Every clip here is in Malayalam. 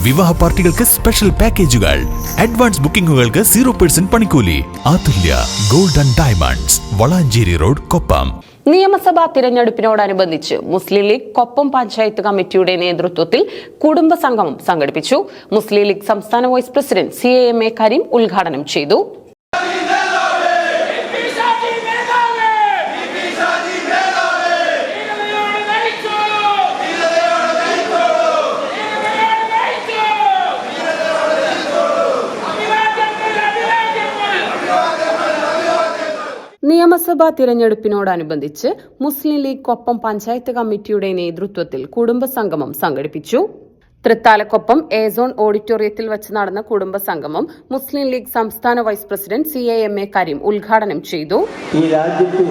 വിവാഹ പാർട്ടികൾക്ക് സ്പെഷ്യൽ പാക്കേജുകൾ, അഡ്വാൻസ് ബുക്കിംഗുകൾക്ക് 0% പണിക്കൂലി. Athulya gold and diamonds, Valanchery road, Koppam. നിയമസഭാ തിരഞ്ഞെടുപ്പിനോടനുബന്ധിച്ച് മുസ്ലിം ലീഗ് കൊപ്പം പഞ്ചായത്ത് കമ്മിറ്റിയുടെ നേതൃത്വത്തിൽ കുടുംബ സംഗമം സംഘടിപ്പിച്ചു. മുസ്ലിം ലീഗ് സംസ്ഥാന വൈസ് പ്രസിഡന്റ് CAMA കരീം ഉദ്ഘാടനം ചെയ്തു. നിയമസഭാ തിരഞ്ഞെടുപ്പിനോടനുബന്ധിച്ച് മുസ്ലിം ലീഗ് കൊപ്പം പഞ്ചായത്ത് കമ്മിറ്റിയുടെ നേതൃത്വത്തിൽ കുടുംബ സംഗമം സംഘടിപ്പിച്ചു. തൃത്താലക്കൊപ്പം A-സോൺ ഓഡിറ്റോറിയത്തിൽ വെച്ച് നടന്ന കുടുംബ സംഗമം മുസ്ലിം ലീഗ് സംസ്ഥാന വൈസ് പ്രസിഡന്റ് CAMA കരീം ഉദ്ഘാടനം ചെയ്തു. ഈ രാജ്യത്ത്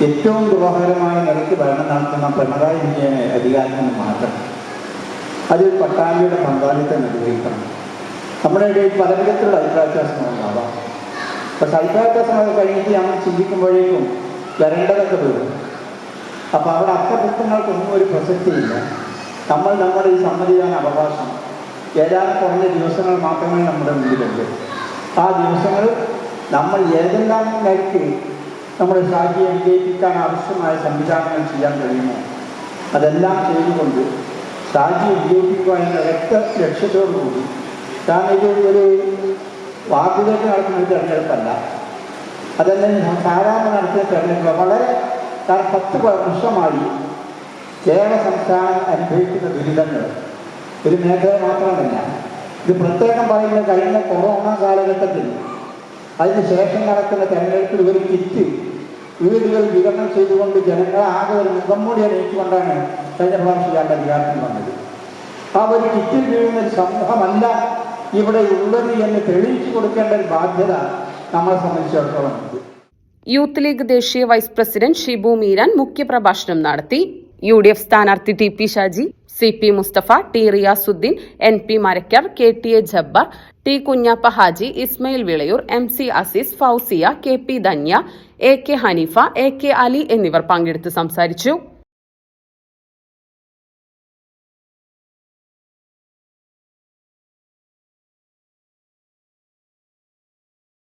ഏറ്റവും ദുരൂഹകരമായ നിലയ്ക്ക് ഭരണം നടത്തുന്ന പിണറായി വിജയനെ അധികാരത്തിൽ മാറ്റണം. അതിൽ പട്ടാമ്പിയുടെ പങ്കാളിത്തം നിർവഹിക്കണം. നമ്മുടെ ഇടയിൽ പലവിധത്തിലുള്ള അഭിപ്രായവ്യത്യാസങ്ങളുണ്ടാവാം. പക്ഷെ അഭിപ്രായവ്യത്യാസങ്ങൾ കഴിഞ്ഞിട്ട് നമ്മൾ ചിന്തിക്കുമ്പോഴേക്കും വരേണ്ടതൊക്കെ വരും. അപ്പോൾ അവിടെ അർത്ഥപുസ്തകങ്ങൾക്കൊന്നും ഒരു പ്രസക്തിയില്ല. നമ്മുടെ ഈ സമ്മതിദാന അവകാശം ഏതാനും കുറഞ്ഞ ദിവസങ്ങൾ മാത്രമേ നമ്മുടെ മുന്നിലുള്ളൂ. ആ ദിവസങ്ങൾ നമ്മൾ ഏതെല്ലാം നിലയ്ക്ക് നമ്മുടെ ഷാജിയെ വിജയിപ്പിക്കാൻ ആവശ്യമായ സംവിധാനങ്ങൾ ചെയ്യാൻ കഴിയുമോ അതെല്ലാം ചെയ്തുകൊണ്ട് ഷാജിയെ വിജയിപ്പിക്കുക എന്ന ലക്ഷ്യത്തോടുകൂടി, കാരണം ഇത് ഒരു വാർഡിലേക്ക് നടത്തുന്ന ഒരു തെരഞ്ഞെടുപ്പല്ല, അതല്ലെങ്കിൽ സാധാരണ നടത്തുന്ന തെരഞ്ഞെടുപ്പ്. വളരെ 10 വർഷമായി കേരള സംസ്ഥാനം അനുഭവിക്കുന്ന ദുരിതങ്ങൾ ഒരു മേഖല മാത്രമല്ല. ഇത് പ്രത്യേകം പറയുന്നത് കഴിഞ്ഞ കൊറോണ കാലഘട്ടത്തിൽ അതിനുശേഷം നടക്കുന്ന തെരഞ്ഞെടുപ്പിൽ ഒരു കിറ്റ് വീടുകൾ വിതരണം ചെയ്തുകൊണ്ട് ജനങ്ങളെ ആകെ ഒരു മുഖംമൂടി അണിയിച്ചുകൊണ്ടാണ് കഴിഞ്ഞ പ്രാവശ്യം ഇയാളുടെ അധികാരത്തിൽ വന്നത്. ആ ഒരു കിറ്റിൽ വീഴുന്ന ഒരു സമൂഹമല്ല ഇവിടെ ഉള്ളത് എന്ന് തെളിയിച്ചു കൊടുക്കേണ്ട ഒരു ബാധ്യത നമ്മളെ സംബന്ധിച്ചിടത്തോളം ഉണ്ട്. യൂത്ത് ലീഗ് ദേശീയ വൈസ് പ്രസിഡന്റ് ഷിബു മീരാൻ മുഖ്യപ്രഭാഷണം നടത്തി. UDF സ്ഥാനാർത്ഥി TP Shaji, CP Mustafa, T Riyasuddin, NP Marakkar, KTA Jabbar, T Kunjappa Haji, Ismail Vilayur, MC Azeez, Fousiya, KP Dhanya, AK Haneefa, AK Ali എന്നിവർ പങ്കെടുത്ത് സംസാരിച്ചു.